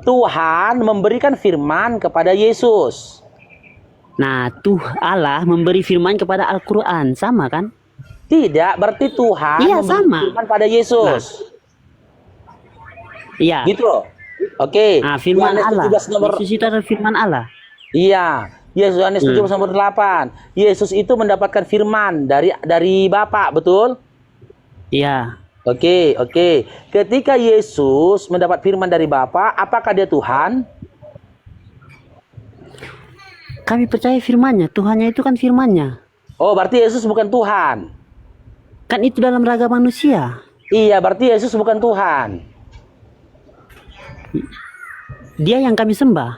Tuhan memberikan firman kepada Yesus. Nah, Allah memberi firman kepada Al-Quran, sama kan? Tidak, berarti Tuhan Iya, memberi sama. firman pada Yesus. Iya. Gitu loh. Oke. Nah, firman Yohanes Allah. 17 nomor. Yesus itu adalah firman Allah. Iya. Yohanes 17 nomor 8. Yesus itu mendapatkan firman dari Bapa, betul? Iya. Oke. Ketika Yesus mendapat firman dari Bapa, apakah dia Tuhan? Kami percaya firman-Nya. Tuhannya itu kan firman-Nya. Oh, berarti Yesus bukan Tuhan. Kan itu dalam raga manusia. Iya, berarti Yesus bukan Tuhan. Dia yang kami sembah.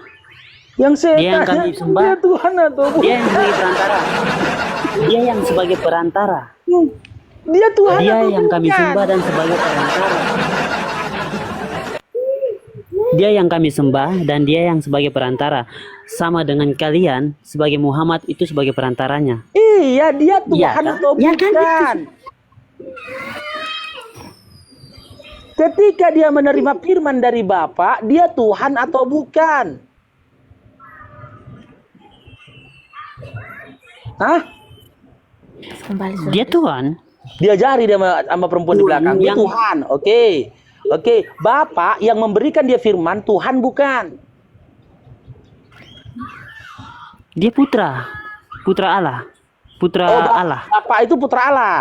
Yang setan, Dia yang kami sembah. dia Tuhan atau bukan? Dia yang sebagai perantara. Dia yang sebagai perantara. Dia Tuhan Dia atau yang kami bukan? sembah dan sebagai perantara. Dia yang kami sembah dan dia yang sebagai perantara. Sama dengan kalian sebagai Muhammad itu sebagai perantaranya. Iya, dia Tuhan Iya kan? atau Iya bukan? kan, Ketika dia menerima firman dari Bapa, dia Tuhan atau bukan? Hah? Dia Tuhan. Dia jari dia sama perempuan di Tuhan belakang. Dia yang- Tuhan. Oke. Bapa yang memberikan dia firman, Tuhan bukan? Dia putra. Putra Allah. Putra Allah. Bapa itu putra Allah.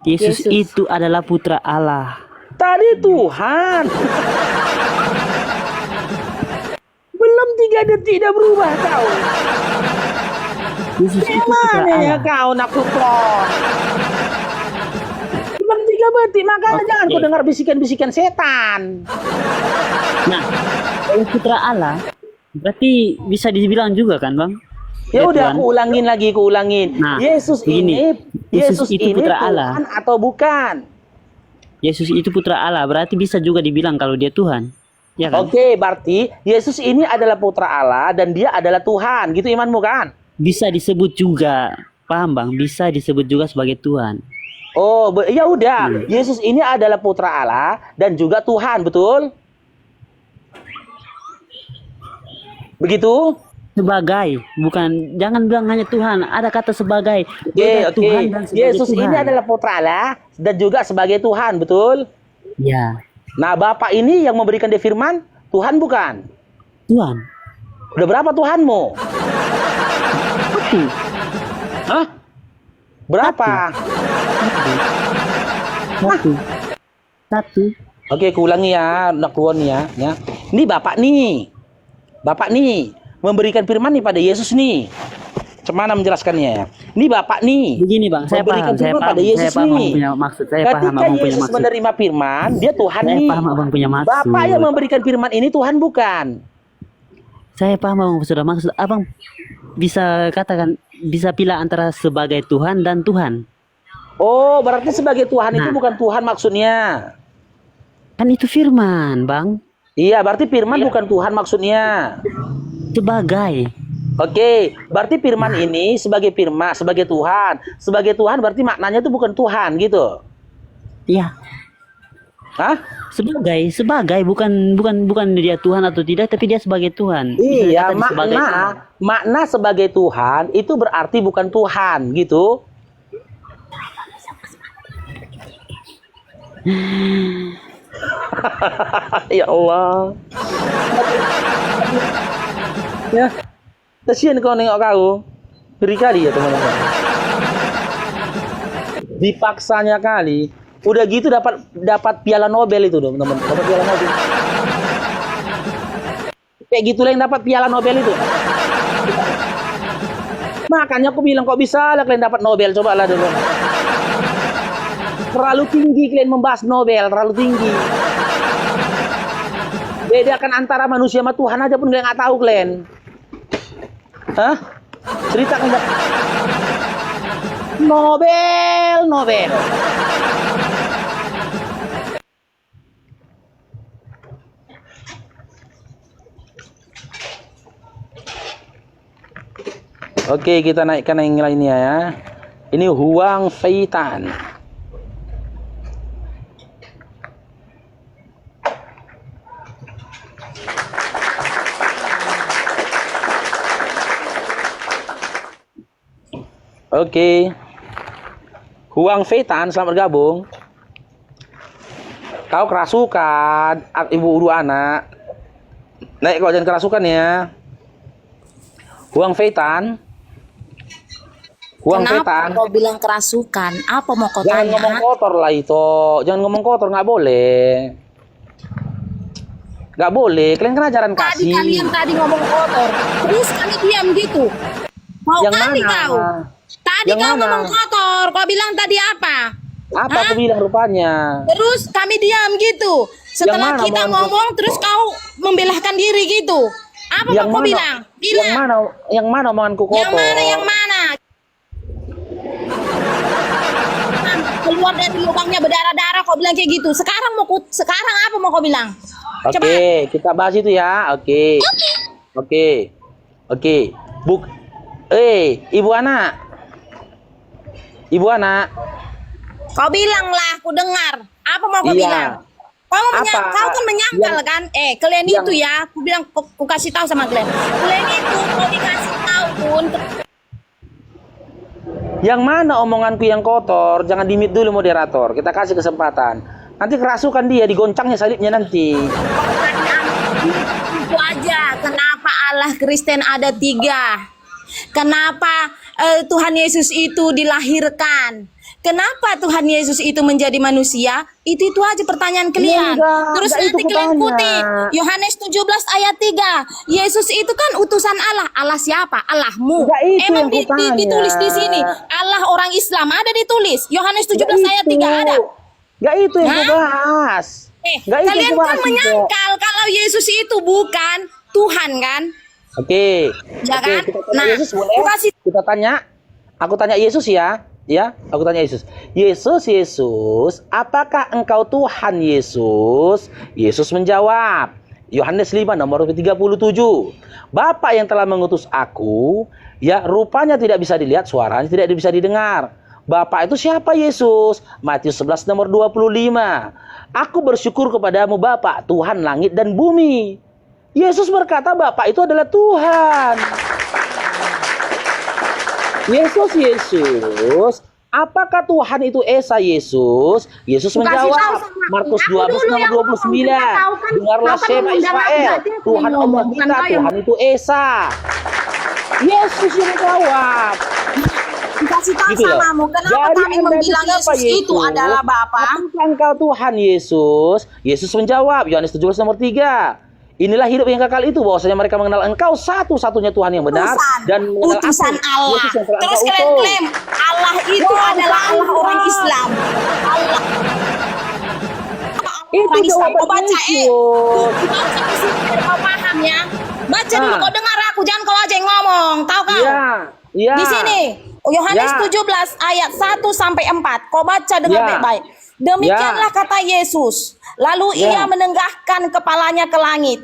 Yesus itu adalah putra Allah. Tadi Tuhan. Belum 3 detik dah berubah kau. Yesus itu putra Gimana ya Allah. kau nak kuklon? Belum 3 detik, makanya Oke. jangan kau dengar bisikan-bisikan setan. Nah, kalau putra Allah berarti bisa dibilang juga kan, Bang? Ya udah, Tuhan. aku ulangin. Nah, Yesus begini. Yesus itu ini putra Tuhan Allah. atau bukan? Yesus itu putra Allah, berarti bisa juga dibilang kalau dia Tuhan. Ya kan? Oke, berarti Yesus ini adalah putra Allah dan dia adalah Tuhan. Gitu imanmu kan? Bisa disebut juga, paham Bang? Bisa disebut juga sebagai Tuhan. Oh, ya udah. Yesus ini adalah putra Allah dan juga Tuhan, betul? Begitu? Sebagai, bukan, jangan bilang hanya Tuhan, ada kata sebagai. Beda Oke. Tuhan dan sebagai Yesus Tuhan. ini adalah putra Allah dan juga sebagai Tuhan, betul? Ya, Nah, Bapak ini yang memberikan dia firman, Tuhan bukan? Tuhan. Udah berapa Tuhanmu? Satu. Hah? Berapa? Satu. Oke, aku ulangi ya, nak keluar nih ya. Ini Bapak nih memberikan firman nih pada Yesus nih. Cemana menjelaskannya ya? Ini Bapak nih. Begini Bang, saya memberikan paham, firman pada Yesus saya paham nih. Abang punya maksud, saya paham Ketika Abang punya Yesus maksud. menerima firman, dia Tuhan Saya nih. paham Abang punya maksud. Bapak yang memberikan firman ini Tuhan bukan? Saya paham Abang sudah maksud. Abang bisa katakan, bisa pilih antara sebagai Tuhan dan Tuhan. Oh, berarti sebagai Tuhan itu Nah. bukan Tuhan maksudnya. Kan itu firman, Bang. Iya, berarti firman bukan Tuhan maksudnya. Sebagai. Oke, berarti firman ini sebagai firman, sebagai Tuhan. Sebagai Tuhan berarti maknanya itu bukan Tuhan gitu. Iya. Hah? Sebagai bukan dia Tuhan atau tidak, tapi dia sebagai Tuhan. Bisa Iya, dikatakan sebagai Tuhan. makna sebagai Tuhan itu berarti bukan Tuhan gitu. Ya Allah. Ya, kasihan kau nengok kau. Beri kali ya teman-teman. Dipaksanya kali. Udah gitu dapat piala Nobel itu dong teman. Dapat piala Nobel. Kayak gitu lah yang dapat piala Nobel itu. Makanya aku bilang kok bisa lah kalian dapat Nobel, coba lah dulu. Terlalu tinggi kalian membahas Nobel, terlalu tinggi. Bedakan antara manusia sama Tuhan aja pun kalian nggak tahu kalian. Hah? Ceritakan nggak? Nobel. Oke, kita naikkan yang lainnya ya. Ini Huang Feitan. Oke. Huang Fetan, selamat bergabung. Kau kerasukan, ibu dua anak. Naik kau jangan kerasukan ya. Huang Fetan. Huang Kenapa Fetan. kau bilang kerasukan? Apa mau kau Jangan tanya? ngomong kotor lah itu. Jangan ngomong kotor, nggak boleh. Nggak boleh. Kalian kan ajaran Tadi kasih. kalian tadi ngomong kotor, terus kami diam gitu. Mau Yang kali mana? kau? Tadi Yang kau mana? ngomong kotor, kau bilang tadi apa? Apa Hah? aku bilang rupanya? Terus kami diam gitu. Setelah mana kita omongan ngomong, terus kau membelahkan diri gitu. Apa Yang mau kau mana? bilang? Yang mana? Yang mana omonganku kotor? Yang mana? Yang mana? Keluar dari lubangnya berdarah-darah, kau bilang kayak gitu. Sekarang sekarang apa mau kau bilang? Coba. Oke, kita bahas itu ya. Oke. Oke. Oke. Ibu anak. Ibu anak. Kau bilang lah, aku dengar. Apa mau kau Iya. bilang? Kau kan menyangkal Yang- kan? Kalian yang- itu ya, aku bilang, aku kasih tahu sama kalian. Kalian itu mau dikasih tahu pun. Yang mana omonganku yang kotor? Jangan dimit dulu moderator. Kita kasih kesempatan. Nanti kerasukan dia, digoncangnya salibnya nanti. Itu aja. Kenapa Allah Kristen ada 3? Kenapa Tuhan Yesus itu dilahirkan? Kenapa Tuhan Yesus itu menjadi manusia? Itu aja pertanyaan kalian. Terus enggak nanti itu kalian kutanya. kutip Yohanes 17 ayat 3. Yesus itu kan utusan Allah. Allah siapa? Allahmu. Enggak itu Emang yang kutanya. ditulis di sini. Allah orang Islam ada ditulis. Yohanes 17 Enggak ayat itu. 3 ada. Enggak itu yang Hah? kubahas. Enggak itu yang Kalian kan kubahas, Iko. menyangkal kalau Yesus itu bukan Tuhan kan? Oke. Ya Oke, kan? kita tanya Nah, Yesus boleh? aku kasih- Kita tanya. Aku tanya Yesus ya. Ya, aku tanya Yesus. Yesus, apakah engkau Tuhan Yesus? Yesus menjawab. Yohanes 5 nomor 37. Bapa yang telah mengutus aku, ya rupanya tidak bisa dilihat, suaranya tidak bisa didengar. Bapa itu siapa Yesus? Matius 11 nomor 25. Aku bersyukur kepadamu Bapa, Tuhan langit dan bumi. Yesus berkata Bapa itu adalah Tuhan. Yesus, apakah Tuhan itu Esa Yesus? Yesus menjawab, Markus 12 nomor 29. Dengarlah Shema Israel, Tuhan Allah kita, Tuhan itu Esa. Yesus yang menjawab. Dikasih tahu Gitu loh. samamu. Kenapa Jadi kami Anda membilang itu siapa, Yesus itu adalah Bapa? Apakah engkau Tuhan Yesus? Yesus menjawab, Yohanes 17 nomor 3. Inilah hidup yang kekal itu, bahwasanya mereka mengenal engkau satu-satunya Tuhan yang benar dan mengenal Utusan aku, Allah. Yesus yang telah Terus engkau kalian utus. klaim Allah itu adalah Allah orang Islam. Allah Itu orang Islam. jawaban Kau baca Yesus. baca di sini biar kau paham ya. Baca dulu, Ah. kau dengar aku, jangan kau aja yang ngomong. Tahu kau? Iya, iya. Di sini Yohanes Ya. 17 ayat 1 sampai 4. Kau baca dengan Ya. baik-baik. Demikianlah kata Yesus. Lalu Ya. ia menenggahkan kepalanya ke langit.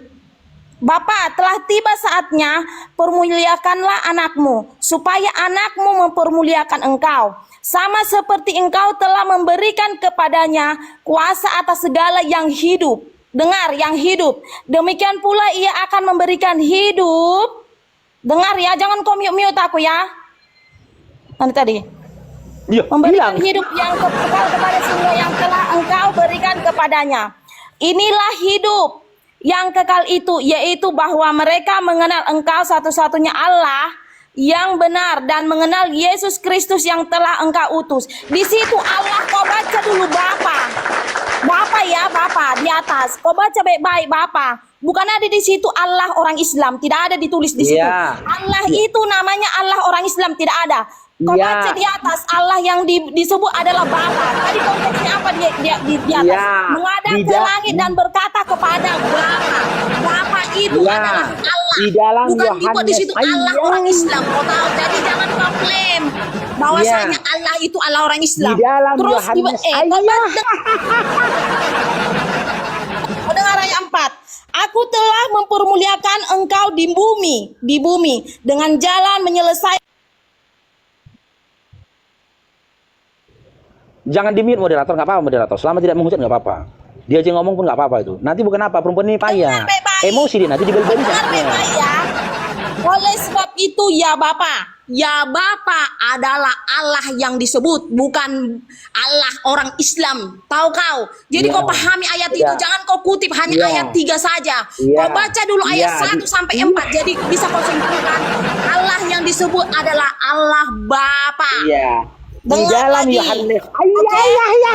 Bapa, telah tiba saatnya, permuliakanlah anakmu, supaya anakmu mempermuliakan engkau. Sama seperti engkau telah memberikan kepadanya kuasa atas segala yang hidup. Dengar, yang hidup. Demikian pula ia akan memberikan hidup. Dengar ya, jangan kau mute aku ya. Nanti tadi. Iya, Memberikan bilang. hidup yang kekal kepada semua yang telah engkau berikan kepadanya. Inilah hidup yang kekal itu, yaitu bahwa mereka mengenal engkau satu-satunya Allah yang benar dan mengenal Yesus Kristus yang telah engkau utus. Di situ Allah, kau baca dulu Bapa. Bapa ya, Bapa di atas. Kau baca baik-baik Bapa. Bukan ada di situ Allah orang Islam, tidak ada ditulis di situ. Iya. Allah itu namanya Allah orang Islam, tidak ada. Kau Iya. baca di atas, Allah yang disebut adalah Bapa. Tadi konteksnya apa di atas? Iya. Menghadap ke Tidak. langit dan berkata kepada Bapa. Bapa itu Iya. adalah Allah. Di dalam Bukan dibuat di Yohanes. situ Allah Iya. orang Islam. Kau tahu? Jadi jangan kau klaim bahwasanya Allah itu Allah orang Islam. Di dalam Terus Yohanes. kau dengar ayat 4. Aku telah mempermuliakan engkau di bumi dengan jalan menyelesaikan. Jangan di-mute moderator, nggak apa-apa moderator. Selama tidak menghujat nggak apa-apa. Dia aja ngomong pun nggak apa-apa itu. Nanti bukan apa, perempuan ini payah. Baik-baik. Emosi dia nanti dibeli-beli Dengar sama. baik-baik ya. Oleh sebab itu ya Bapa adalah Allah yang disebut, bukan Allah orang Islam. Tahu kau? Jadi Iya. kau pahami ayat itu, Iya. jangan kau kutip hanya Iya. ayat 3 saja. Iya. Kau baca dulu ayat Iya. 1 sampai 4. Jadi bisa kau simpulkan Allah yang disebut adalah Allah Bapa. Iya. Di Dengar dalam lagi. Yohanes. Oke? Iya.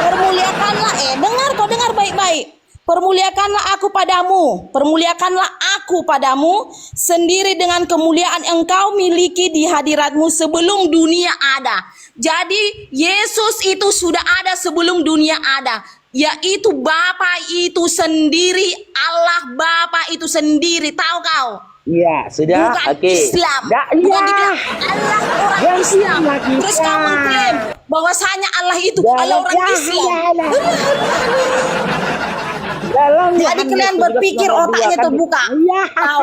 Permuliakanlah, kau dengar baik-baik. Permuliakanlah aku padamu sendiri dengan kemuliaan engkau miliki di hadiratmu sebelum dunia ada. Jadi Yesus itu sudah ada sebelum dunia ada, yaitu Bapa itu sendiri, Allah Bapa itu sendiri, tahu kau? Iya, sudah. Bukan Oke. Islam. Ya, Bukan iya. dibilang Allah orang Yang Islam. lagi, Terus ya. kamu mengklaim bahwasanya Allah itu Dalam- Allah orang ya, Islam. ya. Dalam Jadi Yohanes kalian 17 berpikir nomor otaknya 2 kan terbuka. Iya. Tahu.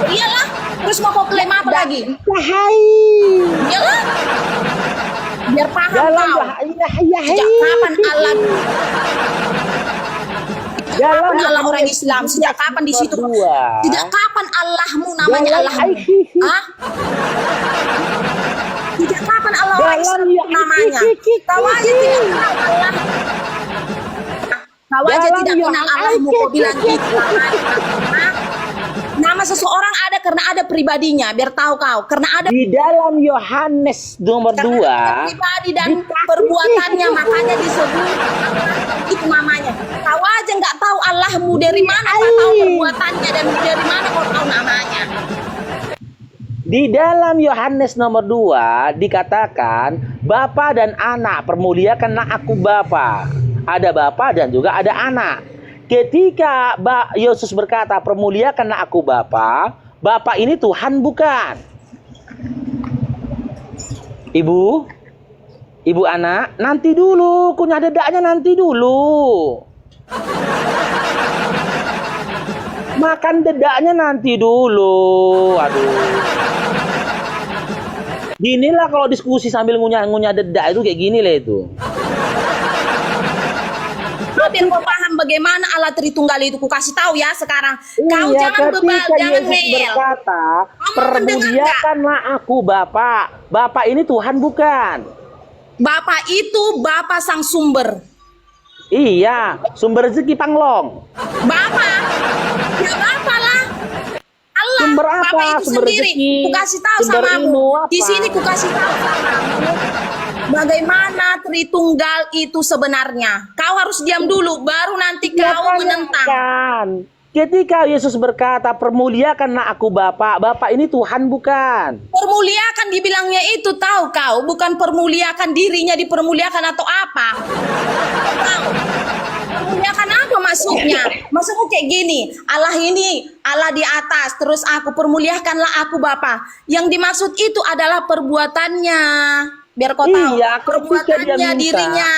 Iyalah. Terus mau kau klaim apa lagi? Hai. Iyalah. Biar paham Dalam kau. iya. Sejak kapan Allah Dalam Allah orang Yohanes Islam? Sejak kapan di situ? nomor 2. Sejak kapan Allahmu namanya Dalam Allahmu? Hah? Sejak kapan Allah orang Dalam Islam namanya? Kau aja tidak kenal Allah. Kau aja Dalam tidak kenal Allahmu, kau bilang gitu namanya. Hah? Nama seseorang ada karena ada pribadinya, biar tahu kau. Karena ada Di dalam Yohanes nomor 2 pribadi dan perbuatannya, makanya disebut Allah itu namanya. Kau aja nggak tahu Allahmu dari mana, kau tahu perbuatannya dan dari mana kau tahu namanya. Di dalam Yohanes nomor 2 dikatakan Bapa dan Anak, permuliakanlah aku Bapa. Ada Bapa dan juga ada Anak. Ketika Yesus berkata permuliakanlah aku Bapa, Bapa ini Tuhan bukan? Ibu Anak, nanti dulu, kunyah dedaknya nanti dulu. Makan dedaknya nanti dulu. Aduh. Ginilah kalau diskusi sambil ngunyah-ngunyah dedak itu kayak gini lah itu. Biar kau paham bagaimana Allah Tritunggal itu, ku kasih tahu ya sekarang. Kau Iya, jangan bebal, ketika jangan Yesus ngeyel. berkata, Kamu mendengar permuliakanlah aku Bapa. Bapa ini Tuhan bukan? Bapak itu Bapak sang sumber. Iya, sumber rezeki Panglong. Bapak, ya Bapak lah. Allah, Sumber apa? Bapak itu Sumber sendiri. rezeki. Ku kasih tahu Sumber sama ilmu kamu. apa? Di sini ku kasih tahu sama kamu. Bagaimana Tritunggal itu sebenarnya? Kau harus diam dulu, baru nanti Ya, kau menentang. kan. Ketika Yesus berkata permuliakanlah aku Bapa, Bapa ini Tuhan bukan? Permuliakan dibilangnya itu, tahu kau, bukan permuliakan dirinya dipermuliakan atau apa. Tahu? Permuliakan apa maksudnya? Maksudku kayak gini, Allah ini, Allah di atas, terus aku permuliakanlah aku Bapa. Yang dimaksud itu adalah perbuatannya. Biar kau tahu, Iya, ketika dia perbuatannya minta, dirinya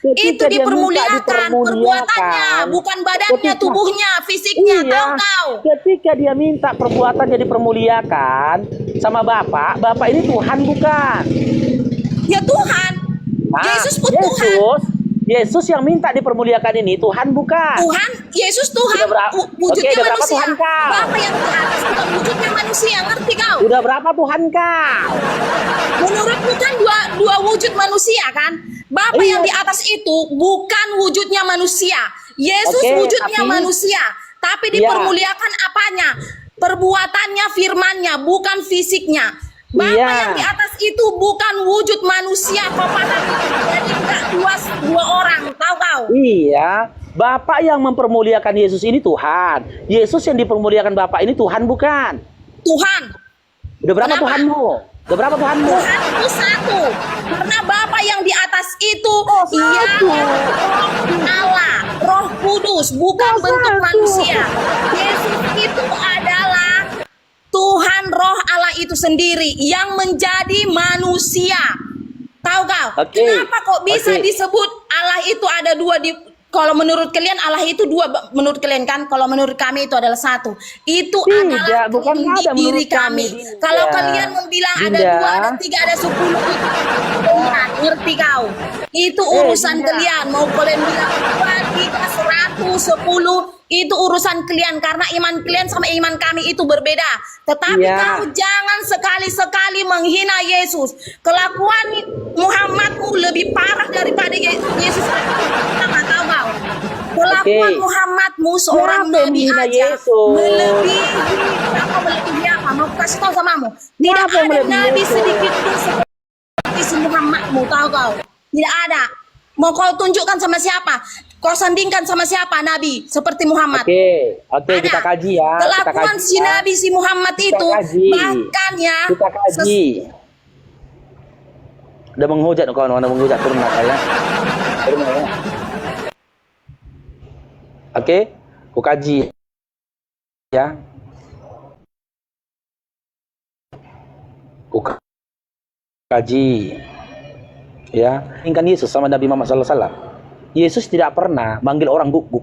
ketika itu dia minta dipermuliakan, dipermuliakan, perbuatannya, bukan badannya, ketika- tubuhnya, fisiknya, Iya, tahu kau? ketika dia minta perbuatan jadi permuliakan sama Bapak, Bapak ini Tuhan bukan? Ya Tuhan, Nah, Yesus pun Tuhan. Yesus yang minta dipermuliakan ini Tuhan bukan? Tuhan, Yesus Tuhan, Udah berapa- wujudnya Oke, udah berapa manusia. Tuhan kau? Bapa yang di atas bukan wujudnya manusia, ngerti kau? Udah berapa Tuhan kau? Menurutmu kan dua wujud manusia kan? Bapa Iya. yang di atas itu bukan wujudnya manusia. Yesus Oke, wujudnya tapi- manusia, tapi Iya. dipermuliakan apanya? Perbuatannya, firmannya, bukan fisiknya. Bapa Iya. yang di atas itu bukan wujud manusia, kau paham? Jadi enggak dua orang, tahu kau? Iya, Bapak yang mempermuliakan Yesus ini Tuhan. Yesus yang dipermuliakan Bapak ini Tuhan bukan? Tuhan. Udah berapa Kenapa? Tuhanmu? Udah berapa Tuhanmu? Tuhan itu satu. Karena Bapa yang di atas itu satu. Allah, Roh Kudus, bukan bentuk satu. manusia. Yesus itu adalah Tuhan Roh Allah itu sendiri yang menjadi manusia. Tahu kau? Oke. Kenapa kok bisa Oke. disebut Allah itu ada dua di, kalau menurut kalian Allah itu dua, menurut kalian kan? Kalau menurut kami itu adalah satu. Itu Tidak, adalah bukan di ada diri menurut kami, kami. Dinda. Kalau kalian membilang ada Dinda. 2, ada 3, ada 10 itu Tuhan. Ngerti kau? Itu urusan kalian. Mau kalian bilang 2, 3, 100, 10, itu urusan kalian karena iman kalian sama iman kami itu berbeda. Tetapi Iya. kau jangan sekali-sekali menghina Yesus. Kelakuan Muhammadmu lebih parah daripada Yesus. Sama tahu kau? Kelakuan Oke. Muhammadmu seorang Kenapa nabi menghina aja Yesus? melebihi. Apa melebihi apa? Mau kasih tahu samamu. Tidak Kenapa ada melebihi nabi Yesus? sedikit pun seperti si Muhammadmu, tahu kau? Tidak ada. Mau kau tunjukkan sama siapa? Kau sandingkan sama siapa nabi seperti Muhammad? Oke, kita kaji ya. Kita Kelakuan kaji si ya. Nabi si Muhammad Kita itu kaji. bahkan ya Kita kaji. Udah menghujat kawan-kawan, udah menghujat turun lah ya. Turun lah ya. Oke, ku kaji ya. Ku kaji ya. Ingat Yesus sama Nabi Muhammad SAW. Yesus tidak pernah manggil orang guk-guk.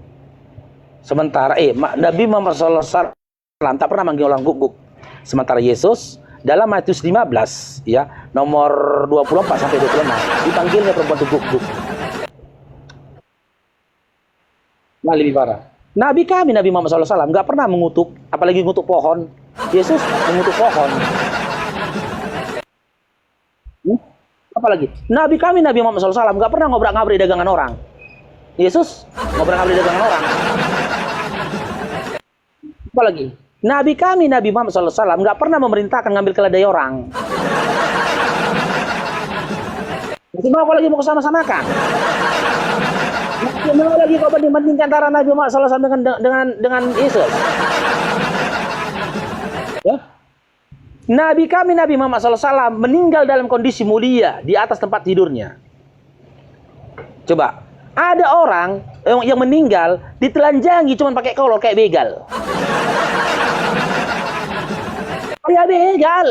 Sementara Nabi Muhammad SAW tak pernah manggil orang guk-guk. Sementara Yesus dalam Matius 15 ya, nomor 24 sampai 26 dipanggilnya perempuan itu guk-guk. Nah, lebih parah. Nabi kami, Nabi Muhammad SAW, nggak pernah mengutuk, apalagi mengutuk pohon. Yesus mengutuk pohon. Apalagi Nabi kami, Nabi Muhammad SAW, nggak pernah ngobrak-ngabrik dagangan orang. Yesus ngobrak-ngabrik dagangan orang. Apalagi Nabi kami, Nabi Muhammad SAW, nggak pernah memerintahkan ngambil keledai orang. Nanti mau apa lagi mau kesama-samakan? Mau lagi kau banding-bandingkan antara Nabi Muhammad SAW dengan Yesus? Ya? Nabi kami, Nabi Muhammad SAW, meninggal dalam kondisi mulia di atas tempat tidurnya. Coba, ada orang yang meninggal ditelanjangi cuma pakai kolor kayak begal. Kayak begal.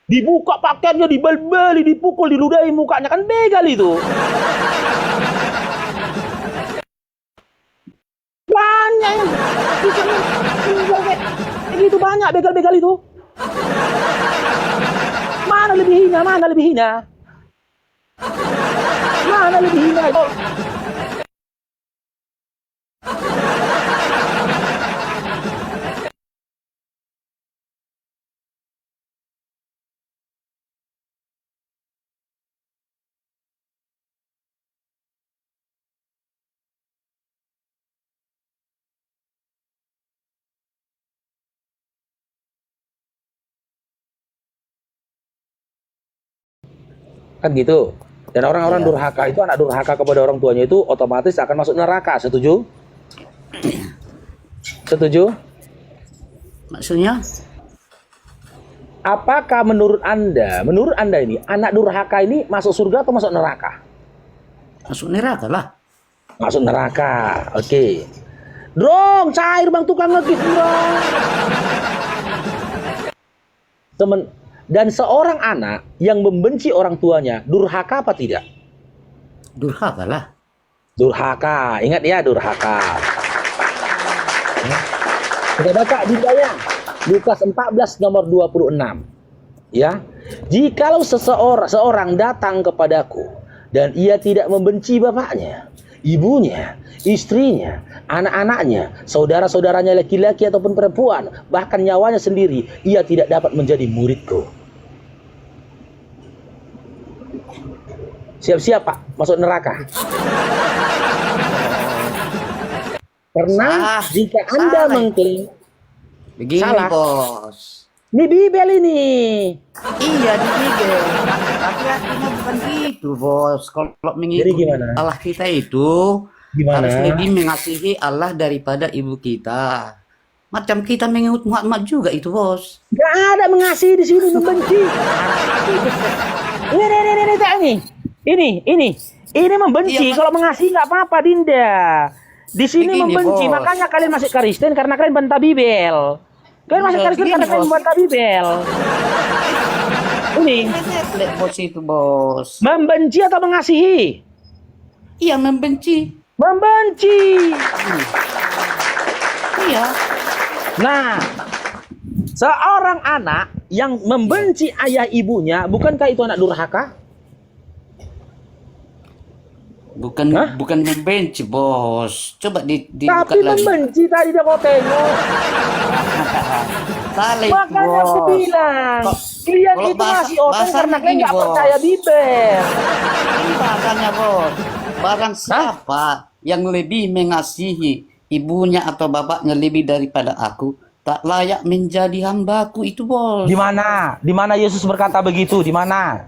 Dibuka pakaiannya, dibal-bali, dipukul, diludahi mukanya, kan begal itu. Banyak yang bisa meninggal kayak gitu, banyak begal-begal itu. Mana lebih hina, mana lebih hina? Mana lebih hina? Kan gitu. Dan orang-orang durhaka itu, anak durhaka kepada orang tuanya itu otomatis akan masuk neraka. Setuju? Setuju? Maksudnya? Apakah menurut Anda ini anak durhaka ini masuk surga atau masuk neraka? Masuk neraka lah. Masuk neraka. Oke. Drong, cair bang tukang ngegit, Drong. Dan seorang anak yang membenci orang tuanya, durhaka apa tidak? Durhaka lah. Durhaka. Ingat ya, durhaka. Kita baca di ayat Lukas 14 nomor 26. Ya. Jikalau seorang datang kepadaku dan ia tidak membenci bapaknya, ibunya, istrinya, anak-anaknya, saudara-saudaranya laki-laki ataupun perempuan, bahkan nyawanya sendiri, ia tidak dapat menjadi muridku. Siap-siap Pak, masuk neraka. Karena jika Anda mengklaim Begini salah. bos. Ini Bibel ini. Iya di Bibel. Tapi artinya bukan gitu bos. Kalau Jadi mengikuti gimana? Allah kita itu Gimana? harus lebih mengasihi Allah daripada ibu kita. Macam kita mengikut Muhammad juga itu bos. Gak ada mengasihi di sini, membenci. Ini membenci. Iya, Kalau mengasihi nggak apa-apa, Dinda. Di sini Begini, membenci, bos. makanya kalian masih Kristen karena kalian bantah Bibel. Kalian masih Iya, Kristen begini, karena kalian bos. bantah Bibel. Ini Lihat bos itu bos. membenci atau mengasihi? Iya membenci. Membenci. Iya. Nah, seorang anak yang membenci ayah ibunya, bukankah itu anak durhaka? Bukan Hah? bukan membenci, Bos. Coba dibuka Tapi lagi. membenci tadi dah kau tengok. Salah itu, Makanya aku Bos. bilang, Kok- kalian kalau itu bahasa- masih open bahasanya karena kalian gini, nggak Bos. percaya Bibel. Ini bahasanya, Bos. Barang siapa yang lebih mengasihi ibunya atau bapaknya lebih daripada aku, tak layak menjadi hambaku itu, Bos. Di mana? Di mana Yesus berkata begitu? Di mana?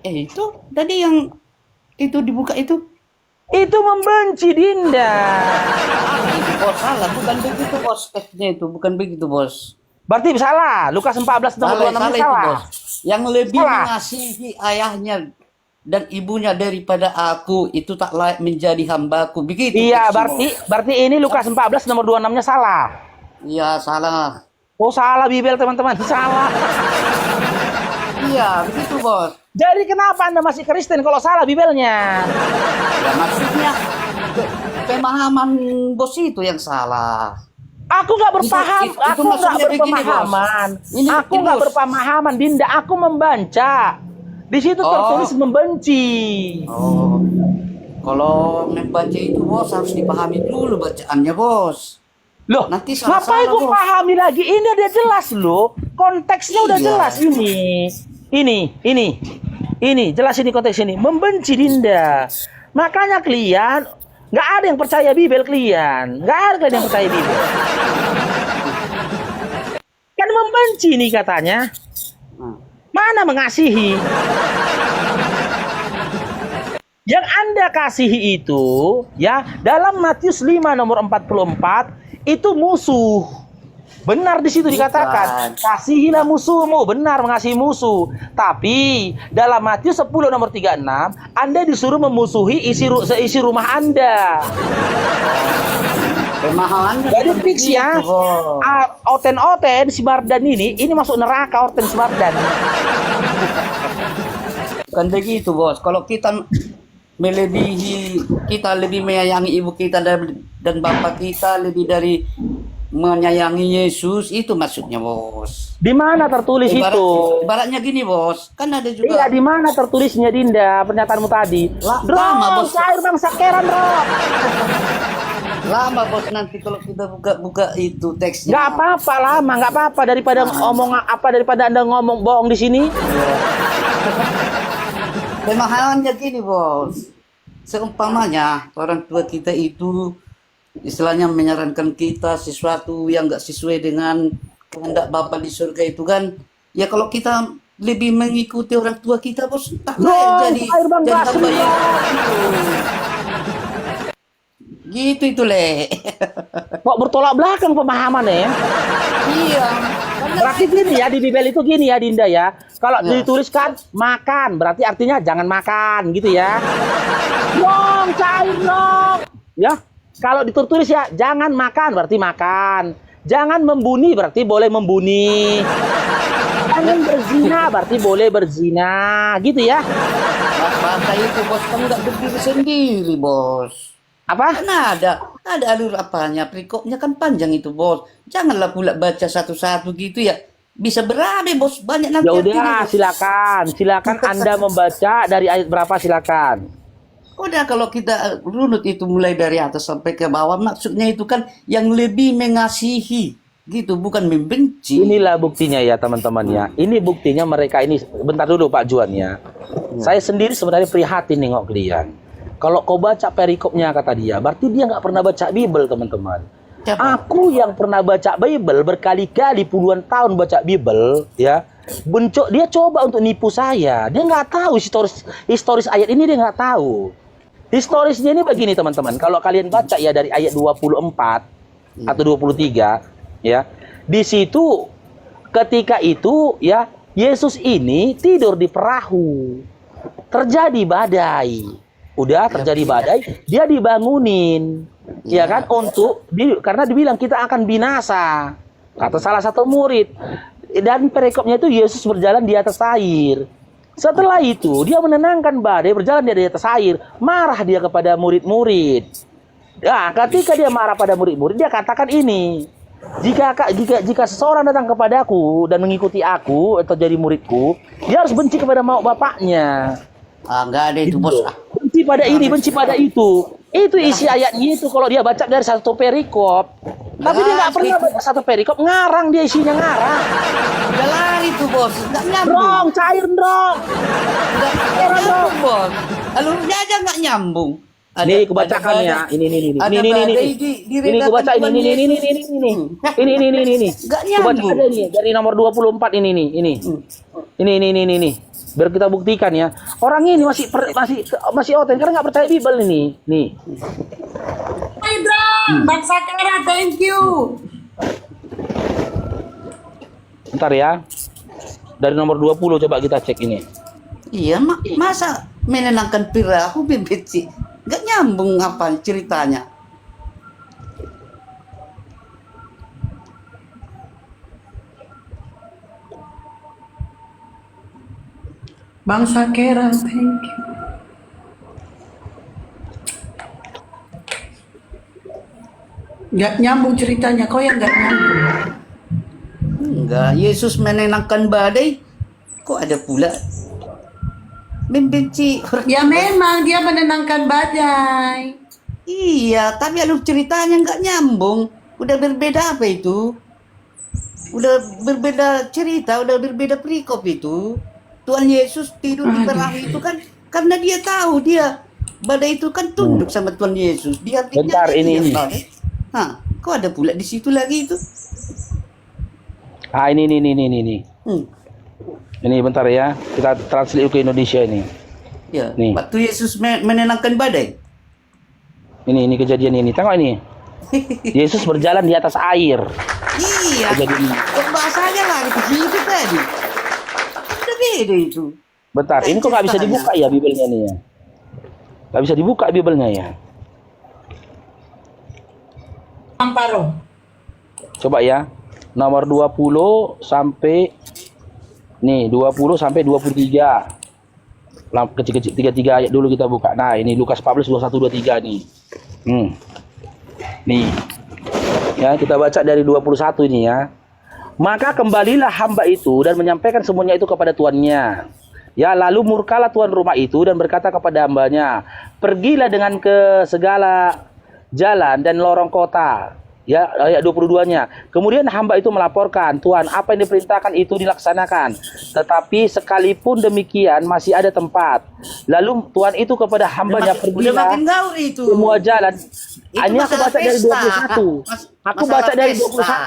Itu tadi yang itu dibuka itu. Itu membenci Dinda. Itu, Bos, salah. Bukan begitu, Bos. Teksnya itu bukan begitu, Bos. Berarti salah. Lukas 14 nomor 26 Salah itu, salah. Bos. Yang lebih Salah. mengasihi ayahnya dan ibunya daripada aku itu tak layak menjadi hambaku. Begitu. Iya, teksnya, berarti ini Lukas 14 nomor 26-nya salah. Bos. Iya, salah. Oh, salah Bibel, teman-teman. Salah. Iya, begitu, Bos. Jadi kenapa Anda masih Kristen kalau salah Bibelnya? Ya, maksudnya pemahaman Bos itu yang salah. Aku nggak berpaham, Itu aku nggak maksudnya begini, Bos. berpemahaman. Aku Ini, nggak Bos. berpemahaman, Dinda. Aku membaca. Di situ Oh. tertulis membenci. Oh, kalau membaca itu, Bos, harus dipahami dulu bacaannya, Bos. Loh, Nanti ngapain salah-salah, gue Bos. pahami lagi? Ini udah jelas loh. Konteksnya udah Iya. jelas ini. Ini, jelas ini konteks ini. Membenci Dinda. Makanya kalian nggak ada yang percaya Bibel kalian. Nggak ada kalian yang percaya Bibel. Kan membenci nih katanya. Nah, Mana mengasihi? Yang Anda kasihi itu ya dalam Matius 5 nomor 44 itu musuh. Benar di situ dikatakan, kasihilah musuhmu, benar mengasihi musuh. Tapi dalam Matius 10 nomor 36, Anda disuruh memusuhi seisi rumah Anda. pemahamannya Jadi bukan fix ya. begitu, Bos. Oten-oten si Mardan ini masuk neraka Oten si Mardan. Bukan begitu, Bos. Kalau kita melebihi, kita lebih menyayangi ibu kita dan bapak kita lebih dari menyayangi Yesus, itu maksudnya, Bos. Di mana tertulis itu? Ibaratnya gini, Bos. Kan ada Iya, juga di mana tertulisnya Dinda pernyataanmu tadi? Lama, Bos. Cair bang sakeran, Bro. lama, Bos, nanti kalau kita buka itu teksnya. Nggak apa-apa lama, nggak apa-apa daripada daripada Anda ngomong bohong di sini. Pemahamannya gini, Bos. Seumpamanya orang tua kita itu istilahnya menyarankan kita sesuatu yang nggak sesuai dengan kehendak Bapa di surga itu kan, ya kalau kita lebih mengikuti orang tua kita, Bos, tak Bro, layak jadi cair bang jadi gas, hamba Bro. gitu itu, Le. Kok bertolak belakang pemahamannya ya? Iya. Berarti gini ya, di Bibel itu gini ya Dinda ya. Kalau Ya. dituliskan makan, berarti artinya jangan makan gitu ya. Dong, cair dong. Ya, kalau ditulis ya jangan makan, berarti makan. Jangan membuni, berarti boleh membuni. Jangan berzina, berarti boleh berzina, gitu ya. Bahasa itu, Bos, kamu nggak berdiri sendiri, Bos. Apa? Kan ada alur apanya, perikopnya kan panjang itu, Bos. Janganlah pula baca satu-satu gitu ya. Bisa berabe, Bos, banyak nanti. Ya artinya, udah, Bos. silakan Anda membaca dari ayat berapa silakan. Udah, kalau kita runut itu mulai dari atas sampai ke bawah, maksudnya itu kan yang lebih mengasihi, gitu, bukan membenci. Inilah buktinya ya teman-teman ya. Ini buktinya mereka ini. Bentar dulu Pak Juan ya. Saya sendiri sebenarnya prihatin nengok kalian. Kalau kau baca perikopnya kata dia, berarti dia nggak pernah baca Bible teman-teman. Siapa? Aku yang pernah baca Bible berkali-kali puluhan tahun baca Bible ya. Dia coba untuk nipu saya. Dia nggak tahu historis ayat ini, dia nggak tahu. Historisnya ini begini teman-teman. Kalau kalian baca ya dari ayat 24 atau 23 ya. Di situ ketika itu ya Yesus ini tidur di perahu. Terjadi badai. Udah terjadi badai, dia dibangunin. Ya kan karena dibilang kita akan binasa. Kata salah satu murid. Dan perikopnya itu Yesus berjalan di atas air. Setelah itu dia menenangkan badai, berjalan di atas air. Marah dia kepada murid-murid. Nah, ketika dia marah pada murid-murid, dia katakan ini. Jika seseorang datang kepadaku dan mengikuti aku atau jadi muridku, dia harus benci kepada mau bapaknya. Enggak ada itu, Bos. Benci pada ini, benci pada itu. Itu isi ayatnya itu kalau dia baca dari satu perikop. Tapi dia nggak pernah baca satu perikop, ngarang dia isinya ngarang. Udah lari tuh, Bos. Enggak nyambung. Drong, cair drong. Enggak nyambung, Bos. Alurnya aja enggak nyambung. Nih kebacakan ya. Ini. Ini kebaca ini. Ini. Enggak Kebaca nyambung. ada nih dari nomor 24 ini. Ini. Biar kita buktikan ya. Orang ini masih oten karena nggak percaya Bible ini. Nih. Hai Bang, Bangsa Kera, thank you. Bentar ya. Dari nomor 20 coba kita cek ini. Iya, masa menenangkan piraku benci? Enggak nyambung apa ceritanya. Bangsa Kera, thank you. Nggak nyambung ceritanya, kau yang nggak nyambung. Enggak, Yesus menenangkan badai. Kok ada pula membenci? Ya memang dia menenangkan badai. Iya, tapi alur ceritanya nggak nyambung. Udah berbeda apa itu? Udah berbeda cerita, udah berbeda perikop itu. Tuhan Yesus tidur di perahu itu kan karena dia tahu dia badai itu kan tunduk sama Tuhan Yesus. Dia Bentar, ini. Hah, kok ada pula di situ lagi itu? Ah ini. Hmm. Ini bentar ya. Kita translate ke Indonesia ini. Ya, Nih. waktu Yesus menenangkan badai. Ini kejadian ini. Tengok ini. Yesus berjalan di atas air. Iya. Kejadian ini. Kok bahasanya lari ke situ tadi? Udah beda itu. Bentar, ini kok nggak bisa dibuka ya Bibelnya nih ya? Nggak bisa dibuka Bibelnya ya? Amparo. Coba ya. Nomor 20 sampai nih 20 sampai 23. Kecil-kecil 33 ayat dulu kita buka. Nah, ini Lukas 14 21 23 nih. Nih. Ya, kita baca dari 21 ini ya. Maka kembalilah hamba itu dan menyampaikan semuanya itu kepada tuannya. Ya, lalu murkalah tuan rumah itu dan berkata kepada hambanya, pergilah dengan ke segala jalan dan lorong kota. Ya, ayat 22-nya. Kemudian hamba itu melaporkan, Tuhan, apa yang diperintahkan itu dilaksanakan. Tetapi sekalipun demikian masih ada tempat. Lalu Tuhan itu kepada hambanya, pergilah makin gaul itu. semua jalan. Ini aku masalah baca dari pesta. 21. Aku Masalah baca dari pesta.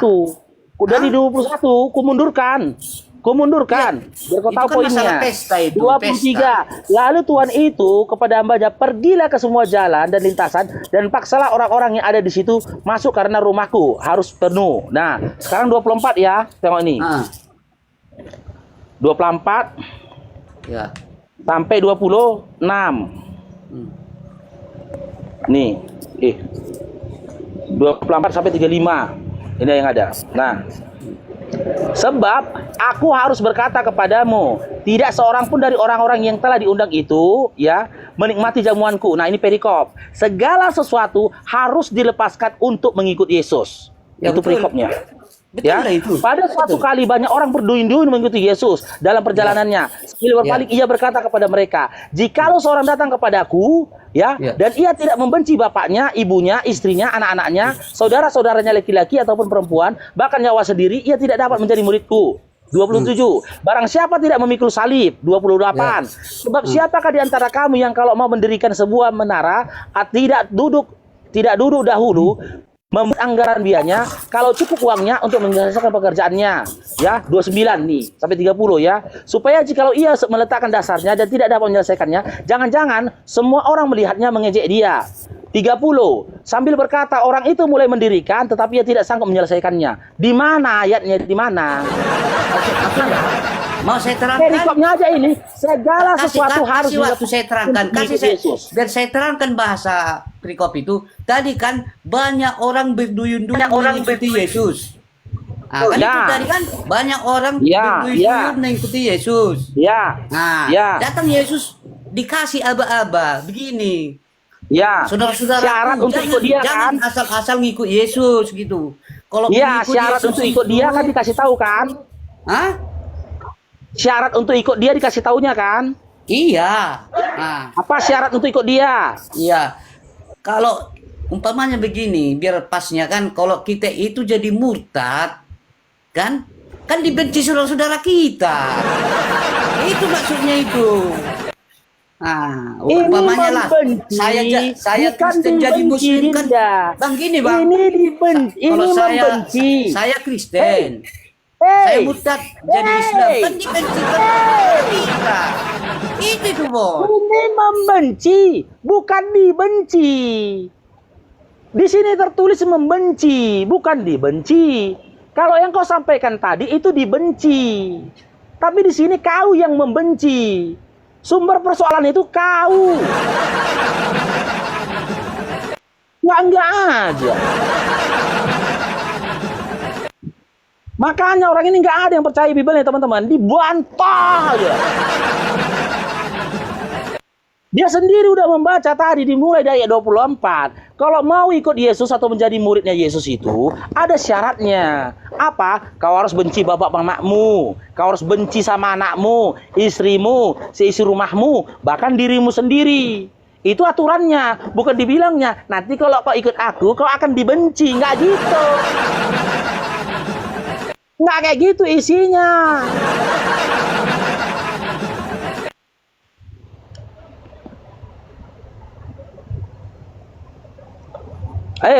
21. Dari 21, ku mundurkan. Biar kau Itu tahu kan masalah poinnya. pesta itu, 23. Lalu Tuhan itu kepada hambanya, pergilah ke semua jalan dan lintasan dan paksalah orang-orang yang ada di situ masuk karena rumahku harus penuh. Nah, sekarang 24 ya. Tengok ini. 24 Ya. sampai 26. Nih. 24 sampai 35. Ini yang ada. Nah, sebab aku harus berkata kepadamu, tidak seorang pun dari orang-orang yang telah diundang itu ya menikmati jamuanku. Nah, ini perikop. Segala sesuatu harus dilepaskan untuk mengikut Yesus. Ya, Itu betul. perikopnya. Betul Ya, lah itu. pada suatu kali banyak orang berduyun-duyun mengikuti Yesus dalam perjalanannya. Sekali berpaling ia berkata kepada mereka, jikalau seorang datang kepadaku, ya, dan ia tidak membenci bapaknya, ibunya, istrinya, anak-anaknya, saudara-saudaranya laki-laki ataupun perempuan, bahkan nyawa sendiri, ia tidak dapat menjadi muridku. 27. Barang siapa tidak memikul salib. 28. Sebab siapakah di antara kamu yang kalau mau mendirikan sebuah menara, tidak duduk dahulu membuat anggaran biayanya, kalau cukup uangnya untuk menyelesaikan pekerjaannya. Ya, 29 nih sampai 30 ya. Supaya jikalau ia meletakkan dasarnya dan tidak dapat menyelesaikannya, jangan-jangan semua orang melihatnya mengejek dia. 30. Sambil berkata orang itu mulai mendirikan tetapi ia tidak sanggup menyelesaikannya. Di mana ayatnya? Di mana? Mau saya terangkan? Perikopnya aja ini. Segala sesuatu harus kasih waktu saya terangkan. mengikuti Yesus. Biar saya terangkan bahasa perikop itu. Tadi kan banyak orang berduyun-duyun mengikuti Yesus. Nah, kan Ya. itu tadi kan banyak orang Ya, berduyun-duyun mengikuti Yesus. Ya. Nah, Ya. datang Yesus dikasih aba-aba begini. Ya. Saudara-saudara, Syarat untuk ikut dia jangan kan? asal-asal ngikut Yesus gitu. Kalau Iya, mengikut syarat Yesus untuk ikut dia kan itu- dikasih tahu kan? Hah? Syarat untuk ikut dia dikasih taunya kan? Iya. Nah, Apa syarat untuk ikut dia? iya. Kalau umpamanya begini, biar pasnya kan, kalau kita itu jadi murtad, kan dibenci saudara-saudara kita. Itu maksudnya itu. Nah, umpamanya lah, membenci, saya bukan Kristen jadi dibenci, Muslim kan, Dinda. bang gini bang. Ini dibenci, Kalau ini membenci. saya Kristen, Hey, saya murtad jadi Islam, kan dibenci kan kita. Itu tuh bos. ini membenci, bukan dibenci. Di sini tertulis membenci, bukan dibenci. Kalau yang kau sampaikan tadi itu dibenci. Tapi di sini kau yang membenci. Sumber persoalan itu kau. Enggak aja. Makanya orang ini nggak ada yang percaya Bibelnya teman-teman. Dibantah aja. Dia sendiri udah membaca tadi dimulai dari ayat 24. Kalau mau ikut Yesus atau menjadi muridnya Yesus itu ada syaratnya. Apa? Kau harus benci bapak mamamu. Kau harus benci sama anakmu, istrimu, seisi rumahmu, bahkan dirimu sendiri. Itu aturannya, bukan dibilangnya. Nanti kalau kau ikut aku, kau akan dibenci. Nggak gitu. Nggak kayak gitu isinya.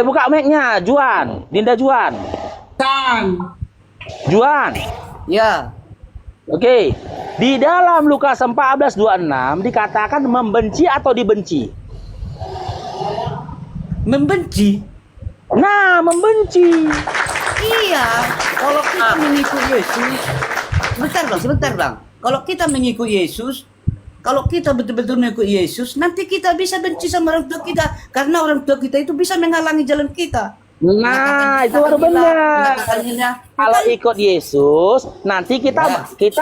Buka mic-nya, Juan. Dinda Juan. Kan. Juan. Ya, Oke. Di dalam Lukas 14:26 dikatakan membenci atau dibenci? membenci. Nah, membenci. Iya, kalau kita mengikut Yesus, sebentar bang. Kalau kita mengikut Yesus, kalau kita betul-betul mengikut Yesus, nanti kita bisa benci sama orang tua kita, karena orang tua kita itu bisa menghalangi jalan kita. Nah, itu baru benar. Kalau ikut Yesus, nanti kita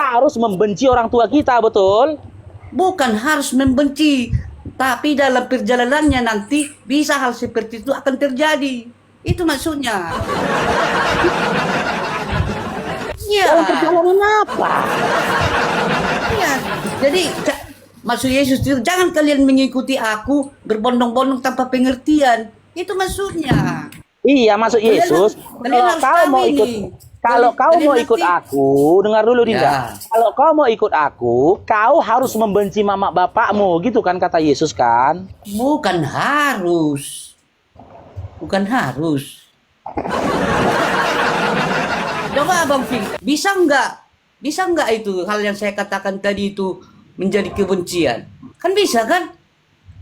harus membenci orang tua kita, betul? Bukan harus membenci, tapi dalam perjalanannya nanti bisa hal seperti itu akan terjadi. Itu maksudnya. Iya. Dalam perjalanan apa? Iya. Jadi maksud Yesus itu jangan kalian mengikuti aku berbondong-bondong tanpa pengertian. Itu maksudnya. Iya, maksud Yesus. Kalian Kalau kau kalian mau ngerti. ikut aku, dengar dulu Dinda. Ya. Kalau kau mau ikut aku, kau harus membenci mama bapakmu, gitu kan kata Yesus kan? Bukan harus. Bukan harus. Coba Abang Fik, bisa nggak itu hal yang saya katakan tadi itu menjadi kebencian? Kan bisa kan?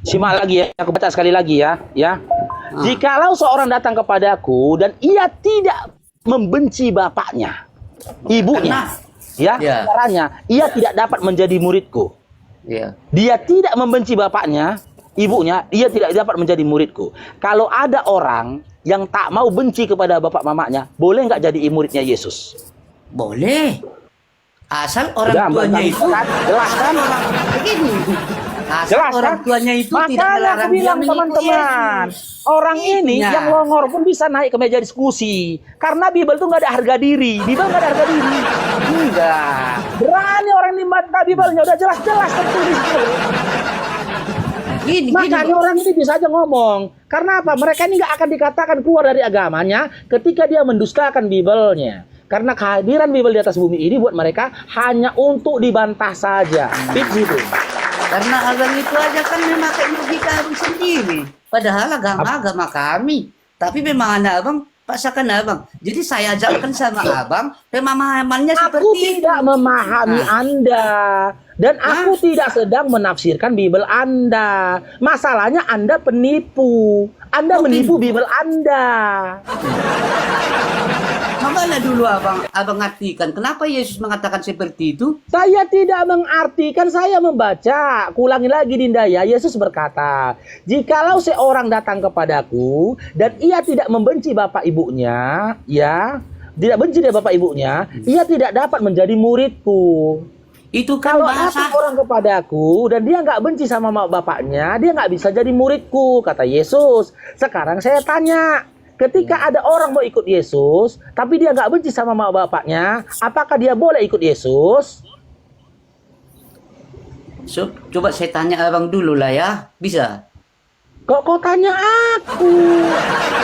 Simak lagi ya, aku baca sekali lagi ya. Jikalau seorang datang kepadaku dan ia tidak membenci bapaknya, ibunya, caranya ia tidak dapat menjadi muridku. Iya. Dia tidak membenci bapaknya, ibunya, dia tidak dapat menjadi muridku. Kalau ada orang yang tak mau benci kepada bapak mamanya, boleh nggak jadi muridnya Yesus? Boleh. Asal orang Udah, tuanya Bang, itu kan? Jelas kan? begini. Asal Jelas orang kan? tuanya itu tidak Makanya aku melarang dia bilang mengikuti teman-teman, Yesus. orang ini Itunya. yang longor pun bisa naik ke meja diskusi. Karena Bibel tuh nggak ada harga diri. Bibel nggak ada harga diri. Enggak. Berani orang ini membantah Bibelnya, udah jelas-jelas tertulis tuh. Gini, Makanya orang ini bisa aja ngomong. Karena apa? Mereka ini nggak akan dikatakan keluar dari agamanya ketika dia mendustakan Bibelnya. Karena kehadiran Bibel di atas bumi ini buat mereka hanya untuk dibantah saja. Gitu. Karena abang itu aja kan memakai logika abang sendiri. Padahal agama kami. Tapi memang anak abang, paksakan abang. Jadi saya ajarkan sama abang, pemahamannya Aku seperti tidak itu. memahami Anda. Dan aku tidak sedang menafsirkan Bibel Anda. Masalahnya Anda penipu. Anda menipu Bibel Anda. Makanya dulu abang artikan kenapa Yesus mengatakan seperti itu? Saya tidak mengartikan, saya membaca. Kulangi lagi Dinda ya. Yesus berkata, jikalau seorang datang kepadaku dan ia tidak membenci bapak ibunya, ya, tidak benci dia bapak ibunya, ia tidak dapat menjadi muridku. Itu kan Kalau bahasa datang orang kepadaku dan dia nggak benci sama bapaknya, dia nggak bisa jadi muridku, kata Yesus. Sekarang saya tanya, Ketika ada orang mau ikut Yesus, tapi dia nggak benci sama mak bapaknya, apakah dia boleh ikut Yesus? So, coba saya tanya abang dulu lah ya, bisa? Kok kau tanya aku?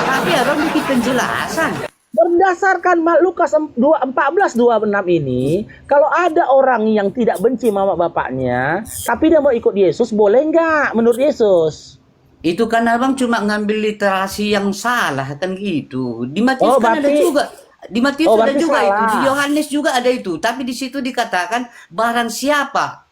Tapi abang bikin penjelasan. Berdasarkan Lukas 14:26 ini, kalau ada orang yang tidak benci mama bapaknya, tapi dia mau ikut Yesus, boleh nggak menurut Yesus? Itu kan abang cuma ngambil literasi yang salah kan gitu. Di Matius Oh, kan ada berarti- juga. Di Matius Oh, ada berarti juga itu. salah. Di Yohanes juga ada itu. Tapi di situ dikatakan barang siapa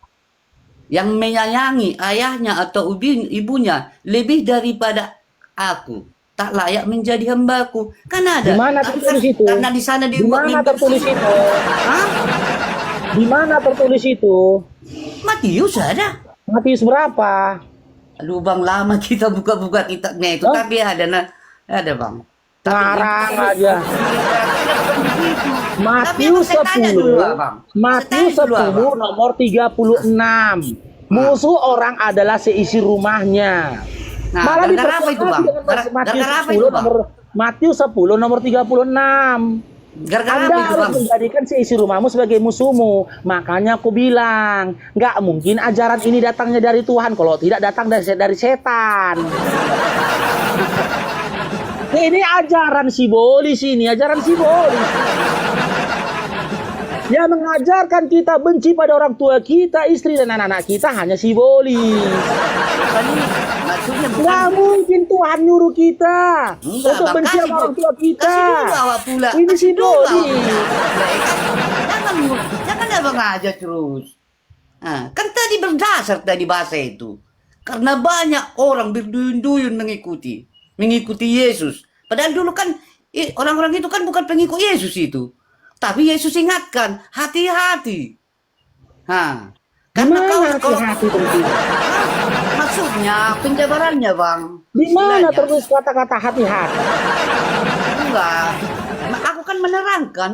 yang menyayangi ayahnya atau ibunya lebih daripada aku, tak layak menjadi hambaku. Kan ada. Di mana tertulis itu? Karena di sana Di mana tertulis itu? Hah? Di mana tertulis itu? Matius ada. Matius berapa? Aduh bang, lama kita buka-buka kitabnya itu. Hah? Tapi ada bang. Ngarang aja. Matius Matius 10, Matius 10 nomor 36. Musuh orang adalah seisi rumahnya. Nah, Malah gara-gara apa itu, Bang? dengan Matius Gara-gara apa 10 itu, Bang? nomor Matius 10 nomor 36. Gara-gara Anda apa itu harus bang? menjadikan seisi rumahmu sebagai musuhmu. Makanya aku bilang, nggak mungkin ajaran ini datangnya dari Tuhan. Kalau tidak datang dari setan. Ini ajaran simbolis ini, ajaran simbolis. Yang mengajarkan kita benci pada orang tua kita, istri dan anak-anak kita hanya simbolis. Tadi maksudnya bukan. Nggak mungkin Tuhan nyuruh kita Enggak, untuk Bang. benci Kasih sama orang dulu. tua kita. Kasih dulu awak pula. Ini Kasih dulu awak simbolis. pula. Jangan abang aja terus. Nah, kan tadi berdasar tadi bahasa itu. Karena banyak orang berduyun-duyun mengikuti Yesus. Padahal dulu kan orang-orang itu kan bukan pengikut Yesus itu. Tapi Yesus ingatkan, hati-hati. Nah, karena kalau hati penting? maksudnya penjabarannya bang. Di mana Istilahnya. terus kata-kata hati-hati? Enggak. Aku kan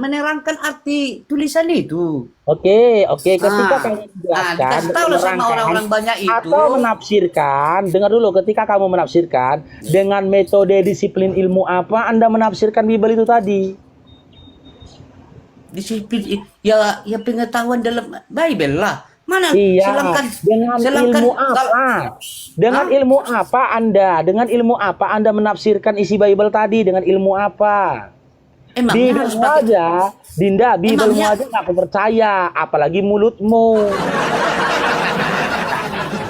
menerangkan arti tulisan itu. Oke. Ketika kamu dikasih menjelaskan, tahu lah sama orang-orang banyak itu. atau menafsirkan, dengar dulu. Ketika kamu menafsirkan dengan metode disiplin ilmu apa Anda menafsirkan Bible itu tadi? Disiplin ya pengetahuan dalam Bible lah. Mana Iya. Dengan selangkan ilmu apa? Dengan ilmu apa Anda? Dengan ilmu apa Anda menafsirkan isi Bible tadi? Dengan ilmu apa? emangnya harus Bibelmu pakai aja, Dinda, Bibelmu Emangnya- aja nggak aku percaya, apalagi mulutmu.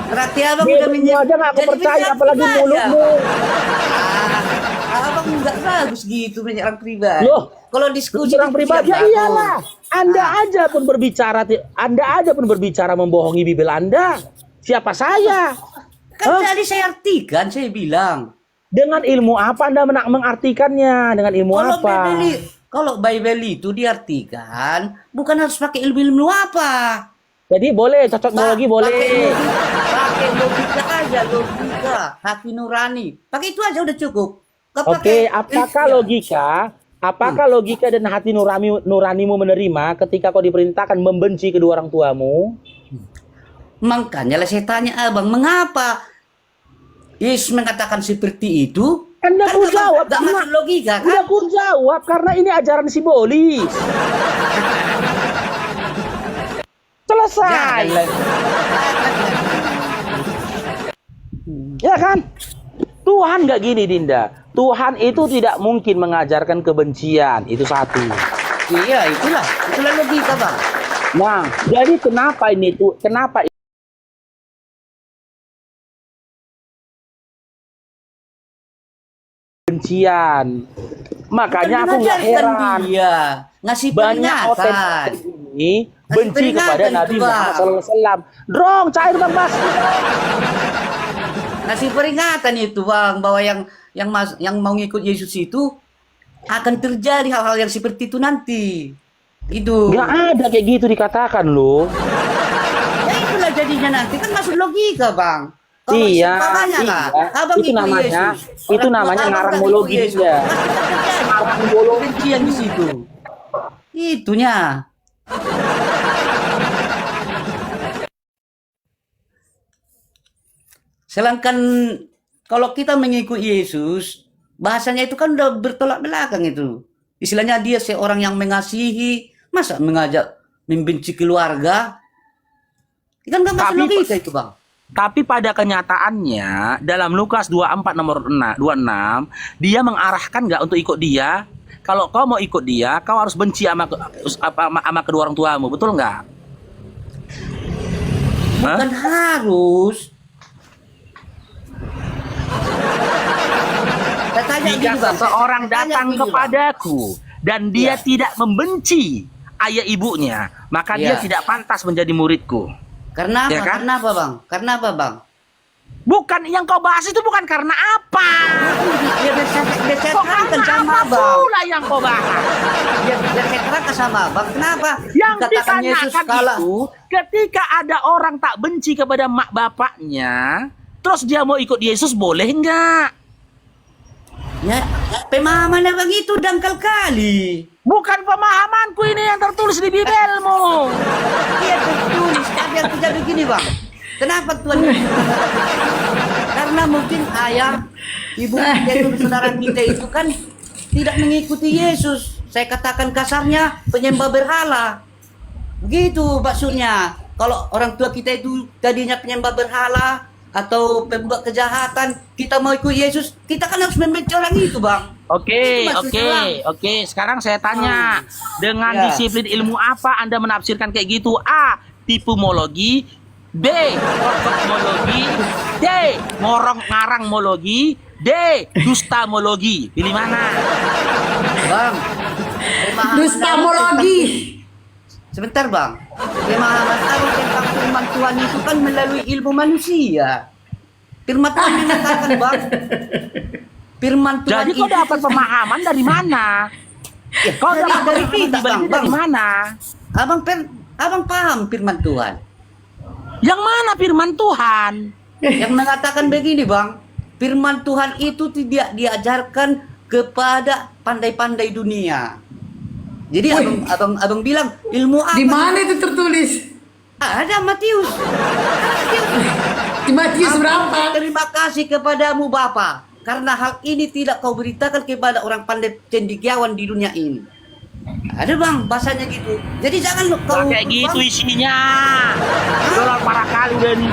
berarti abang udah Bibelmu aja nggak aku jadi percaya, menyerang apalagi pribadi, mulutmu. abang nggak bagus gitu menyerang pribadi. Loh, kalau diskusi Orang pribadi ya iyalah. Anda aja pun berbicara membohongi Bibel Anda. Siapa saya? Kan Hah? tadi saya artikan, saya bilang. Dengan ilmu apa Anda mengartikannya? Dengan ilmu apa? Kalau Bible itu diartikan, bukan harus pakai ilmu-ilmu apa. Jadi boleh, cocok lagi boleh. Pakai logika aja, logika, hati nurani. Pakai itu aja udah cukup. Nggak Oke, pakai- apakah logika dan hati nuranimu menerima ketika kau diperintahkan membenci kedua orang tuamu? Makanya lah saya tanya abang, mengapa Yesus mengatakan seperti itu? Anda Kan ku nggak- jawab, nggak masuk logika kan? Udah ku jawab karena ini ajaran simbolis. Selesai. Jangan. Ya kan? Tuhan nggak gini, Dinda. Tuhan itu tidak mungkin mengajarkan kebencian. Itu satu. Iya, itulah logika bang. Nah, jadi kenapa kebencian? Makanya aku nggak Mengajarkan heran. dia, ngasih Banyak peringatan. OTT ini benci peringatan kepada itu, Nabi Bang. Muhammad SAW. Drong, cair Bang Bas. Ngasih peringatan itu bang, bahwa yang mau ngikut Yesus itu akan terjadi hal-hal yang seperti itu nanti. Itu. Nggak ada kayak gitu dikatakan loh. Ya itulah jadinya nanti kan masuk logika bang. Kalau Iya, seumpamanya lah, iya. abang Itu ikut namanya- Yesus. itu Orang tua namanya abang ngarang kan ikut biologi Yesus. dia. Pasti akan terjadi kebencian di situ. Itunya. Sedangkan kalau kita mengikut Yesus, Bahasanya itu kan udah bertolak belakang itu. Istilahnya dia seorang yang mengasihi, masa mengajak membenci keluarga? Kan nggak masuk Tapi- logika itu, Bang. Tapi pada kenyataannya dalam Lukas 24 nomor 26 dia mengarahkan nggak untuk ikut dia. Kalau kau mau ikut dia, kau harus benci sama kedua orang tuamu, betul nggak? Hah? Bukan harus. Saya tanya Jika gini, Bang. seseorang Saya tanya datang gini, Bang. kepadaku dan dia Ya. tidak membenci ayah ibunya, maka dia Ya. tidak pantas menjadi muridku. Karena apa? Ya kan? Karena apa, Bang? Karena apa, Bang? Bukan yang kau bahas itu bukan karena apa? Biar saya Kok terangkan karena sama apa Bang. pula yang kau bahas? Biar saya terangkan sama Bang. Kenapa? Yang Dikatakan Yesus ditanyakan kalah. itu ketika ada orang tak benci kepada mak bapaknya, terus dia mau ikut Yesus, boleh nggak? Ya, pemahamannya Bang itu dangkal kali. Bukan pemahamanku ini yang tertulis di Bibelmu. Iya tertulis, tapi yang tidak begini Bang. Kenapa Tuhan? Karena mungkin ayah, ibu kita itu, saudara kita itu kan tidak mengikuti Yesus. Saya katakan kasarnya penyembah berhala. Begitu maksudnya. Kalau orang tua kita itu tadinya penyembah berhala atau pembuat kejahatan, kita mau ikut Yesus, kita kan harus membenci orang itu, Bang. Oke, Itu maksudnya, Bang. oke. Sekarang saya tanya, dengan Ya. disiplin ilmu apa Anda menafsirkan kayak gitu? A. Tipumologi, B. Kosmologi, D. Ngarangmologi, D. Dustamologi. Pilih mana? Bang. pemahaman Dustamologi. Sebentar Bang, pemahaman aku tentang firman Tuhan itu kan melalui ilmu manusia. Firman Tuhan menyatakan Bang, firman Tuhan Jadi kau itu dapat pemahaman dari mana? Kau dari- dapat dari pemahaman kita, Bibel Bang, itu dari Bang. mana? Abang paham firman Tuhan Yang mana firman Tuhan? yang mengatakan begini Bang, firman Tuhan itu tidak diajarkan kepada pandai-pandai dunia. Jadi abang bilang ilmu apa? Di mana itu tertulis? Ada Matius. Di Matius berapa? Terima kasih kepadamu Bapa, karena hal ini tidak kau beritakan kepada orang pandai cendekiawan di dunia ini. Ada Bang, bahasanya gitu. Jadi jangan kau Nah, kayak gitu isinya. Dolar parah kali udah nih.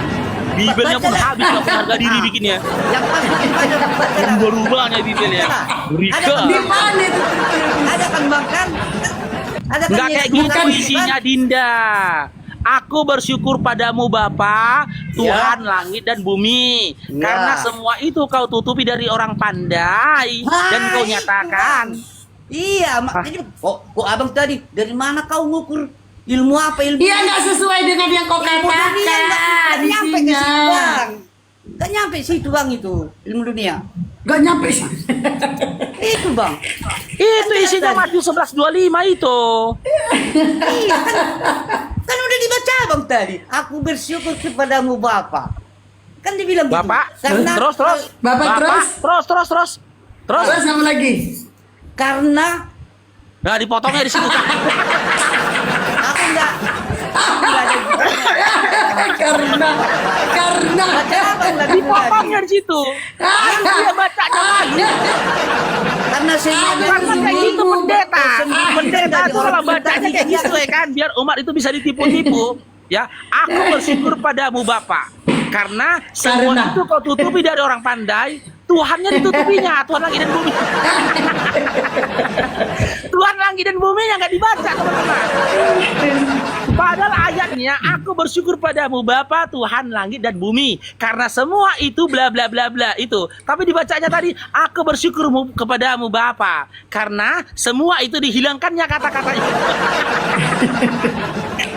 Bibelnya pun Baca- habis, nggak punya harga diri bikinnya. yang pasti baca. Berubah-ubahnya Bibelnya. Rika. Di mana itu tertulis? Ada kan Bang kan? Ada kan Nggak kayak Yesus gitu kan? isinya, Dinda. Aku bersyukur padamu Bapa, Tuhan langit dan bumi. Ya. Karena semua itu kau tutupi dari orang pandai dan kau Hai, nyatakan. Iya, makanya kok abang tadi dari mana kau ngukur ilmu apa ilmu? Iya nggak sesuai dengan yang kau Ilmu dunia katakan nggak nyampe ke isinya. situ Bang. Nggak nyampe situ Bang itu ilmu dunia. Nggak nyampe sih. Itu Bang. Itu isinya Matius 11:25 itu. Iya kan udah dibaca Bang tadi. Aku bersyukur kepadamu Bapa. Kan dibilang gitu. Bapak, Karena terus. Bapak, terus? Terus. Terus sama lagi. karena Nah, dipotongnya di situ. aku enggak ada karena baca apa lagi Dipotongnya di situ. Dia bacanya lagi. karena saya Karena kayak gitu pendeta. Pendeta dari itu orang kalau bacanya kayak pintar, gitu ya kan, biar umat itu bisa ditipu-tipu. Ya, aku bersyukur padamu Bapa, karena semua Karena. itu kau tutupi dari orang pandai, Tuhannya ditutupinya, Tuhan langit dan bumi. Tuhan langit dan bumi yang nggak dibaca teman-teman. Padahal ayatnya, aku bersyukur padamu Bapa, Tuhan langit dan bumi, karena semua itu bla bla bla bla itu. Tapi dibacanya tadi, aku bersyukur kepadamu Bapa, karena semua itu dihilangkannya kata-kata itu.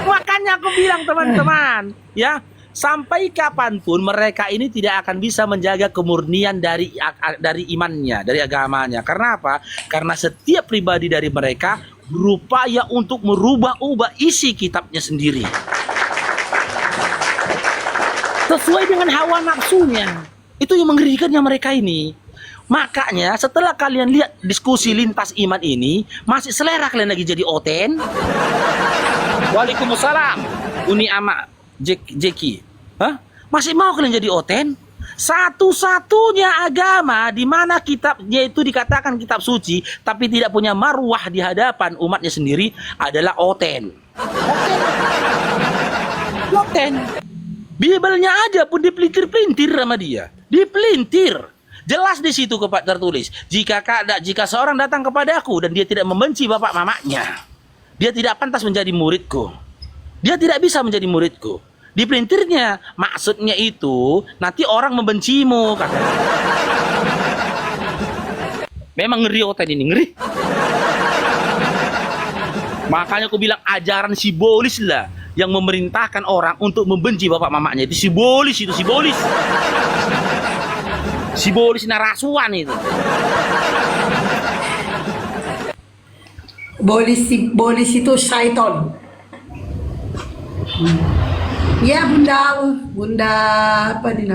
Makanya aku bilang teman-teman, ya, sampai kapanpun mereka ini tidak akan bisa menjaga kemurnian dari imannya, dari agamanya. Karena apa? Karena setiap pribadi dari mereka berupaya untuk merubah-ubah isi kitabnya sendiri sesuai dengan hawa nafsunya. Itu yang mengerikannya mereka ini. Makanya setelah kalian lihat diskusi lintas iman ini, masih selera kalian lagi jadi oten? Waalaikumsalam Uni Ama Jeki. Hah? Masih mau kalian jadi oten? Satu-satunya agama di mana kitabnya itu dikatakan kitab suci, tapi tidak punya marwah di hadapan umatnya sendiri adalah Oten. Oten. Bibelnya aja pun dipelintir-pelintir sama dia. Dipelintir. Jelas di situ tertulis, jika seorang datang kepadaku dan dia tidak membenci bapak mamanya, dia tidak pantas menjadi muridku. Dia tidak bisa menjadi muridku. Dipelintirnya, maksudnya itu nanti orang membencimu, katanya. Memang ngeri Oten ini, ngeri. Makanya aku bilang ajaran simbolis lah yang memerintahkan orang untuk membenci bapak mamanya. Itu simbolis, itu simbolis. Simbolis narasuan itu. Bolis itu syaiton. Ya bunda apa nih